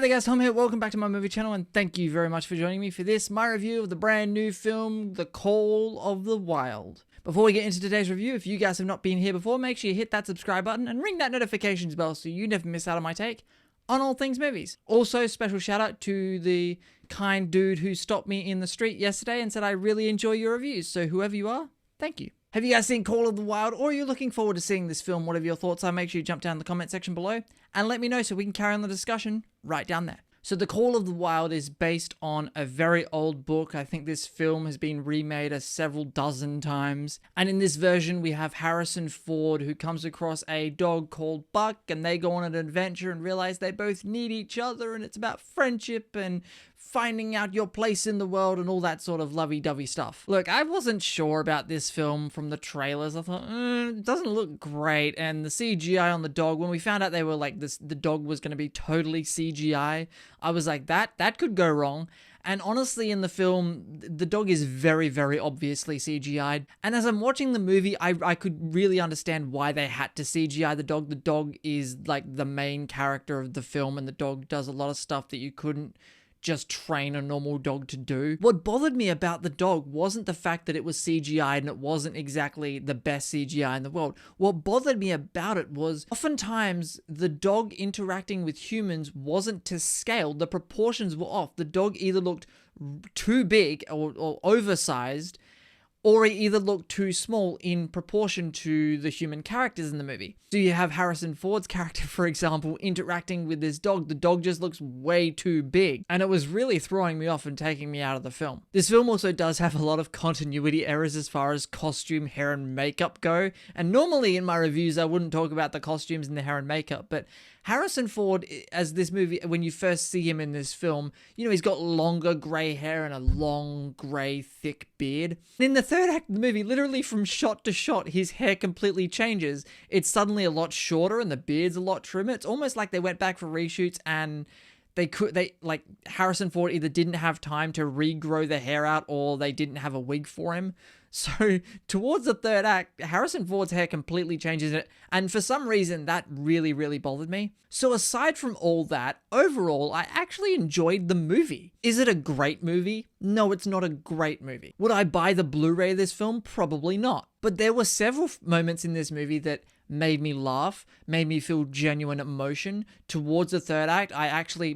Hey there guys, Tom here, welcome back to my movie channel and thank you very much for joining me for this, my review of the brand new film, The Call of the Wild. Before we get into today's review, if you guys have not been here before, make sure you hit that subscribe button and ring that notifications bell so you never miss out on my take on all things movies. Also, special shout out to the kind dude who stopped me in the street yesterday and said I really enjoy your reviews, so whoever you are, thank you. Have you guys seen Call of the Wild, or are you looking forward to seeing this film? Whatever your thoughts are, make sure you jump down in the comment section below and let me know so we can carry on the discussion right down there. So The Call of the Wild is based on a very old book. I think this film has been remade several dozen times. And in this version, we have Harrison Ford, who comes across a dog called Buck, and they go on an adventure and realize they both need each other, and it's about friendship and finding out your place in the world and all that sort of lovey-dovey stuff. Look, I wasn't sure about this film from the trailers. I thought, it doesn't look great. And the CGI on the dog, when we found out they were like this, the dog was going to be totally CGI, I was like, that could go wrong. And honestly, in the film, the dog is very, very obviously CGI'd. And as I'm watching the movie, I could really understand why they had to CGI the dog. The dog is like the main character of the film, and the dog does a lot of stuff that you couldn't just train a normal dog to do. What bothered me about the dog wasn't the fact that it was CGI and it wasn't exactly the best CGI in the world. What bothered me about it was oftentimes the dog interacting with humans wasn't to scale. The proportions were off. The dog either looked too big or oversized, or it either looked too small in proportion to the human characters in the movie. So you have Harrison Ford's character, for example, interacting with this dog. The dog just looks way too big, and it was really throwing me off and taking me out of the film. This film also does have a lot of continuity errors as far as costume, hair, and makeup go, and normally in my reviews I wouldn't talk about the costumes and the hair and makeup, but Harrison Ford, as this movie, when you first see him in this film, you know, he's got longer grey hair and a long, grey, thick beard. And in the third act of the movie, literally from shot to shot, his hair completely changes. It's suddenly a lot shorter and the beard's a lot trimmer. It's almost like they went back for reshoots and like Harrison Ford either didn't have time to regrow the hair out or they didn't have a wig for him. So towards the third act, Harrison Ford's hair completely changes it, and for some reason that really, really bothered me. So aside from all that, overall, I actually enjoyed the movie. Is it a great movie? No, it's not a great movie. Would I buy the Blu-ray of this film? Probably not. But there were several moments in this movie that made me laugh, made me feel genuine emotion. Towards the third act,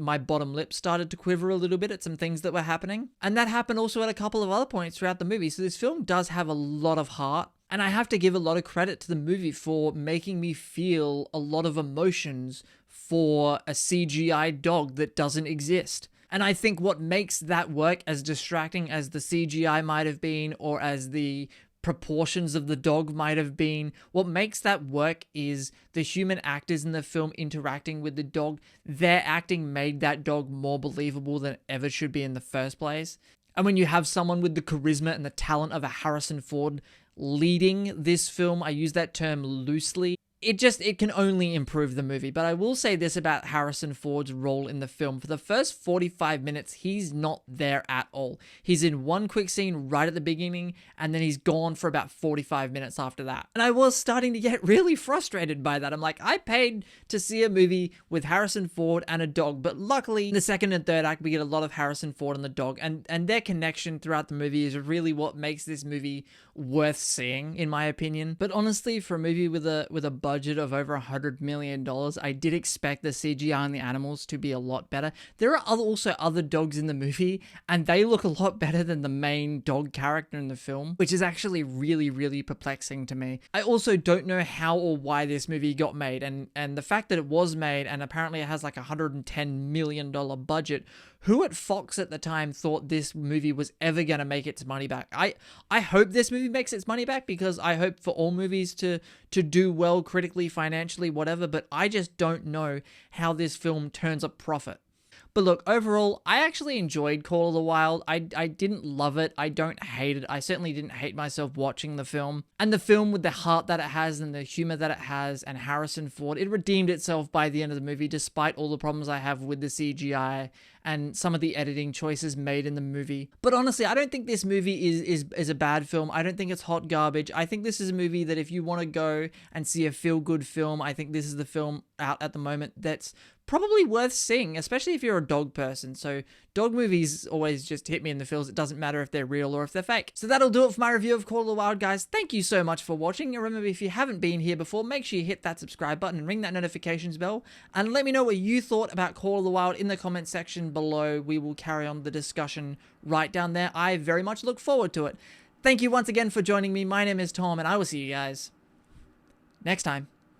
my bottom lip started to quiver a little bit at some things that were happening. And that happened also at a couple of other points throughout the movie. So this film does have a lot of heart. And I have to give a lot of credit to the movie for making me feel a lot of emotions for a CGI dog that doesn't exist. And I think what makes that work, as distracting as the CGI might have been, or as the proportions of the dog might have been, what makes that work is the human actors in the film interacting with the dog. Their acting made that dog more believable than it ever should be in the first place. And when you have someone with the charisma and the talent of a Harrison Ford leading this film, I use that term loosely, it can only improve the movie. But I will say this about Harrison Ford's role in the film. For the first 45 minutes, he's not there at all. He's in one quick scene right at the beginning, and then he's gone for about 45 minutes after that. And I was starting to get really frustrated by that. I'm like, I paid to see a movie with Harrison Ford and a dog, but luckily in the second and third act, we get a lot of Harrison Ford and the dog, and their connection throughout the movie is really what makes this movie worth seeing, in my opinion. But honestly, for a movie with a budget of over $100 million, I did expect the CGI on the animals to be a lot better. There are also other dogs in the movie, and they look a lot better than the main dog character in the film, which is actually really, really perplexing to me. I also don't know how or why this movie got made, and the fact that it was made, and apparently it has like a $110 million budget. Who at Fox at the time thought this movie was ever going to make its money back? I hope this movie makes its money back, because I hope for all movies to do well critically, financially, whatever, but I just don't know how this film turns a profit. But look, overall, I actually enjoyed Call of the Wild. I didn't love it. I don't hate it. I certainly didn't hate myself watching the film. And the film, with the heart that it has and the humor that it has and Harrison Ford, it redeemed itself by the end of the movie, despite all the problems I have with the CGI and some of the editing choices made in the movie. But honestly, I don't think this movie is a bad film. I don't think it's hot garbage. I think this is a movie that if you want to go and see a feel-good film, I think this is the film out at the moment that's probably worth seeing, especially if you're a dog person. So dog movies always just hit me in the feels. It doesn't matter if they're real or if they're fake. So that'll do it for my review of Call of the Wild, guys. Thank you so much for watching. And remember, if you haven't been here before, make sure you hit that subscribe button and ring that notifications bell. And let me know what you thought about Call of the Wild in the comment section below. We will carry on the discussion right down there. I very much look forward to it. Thank you once again for joining me. My name is Tom, and I will see you guys next time.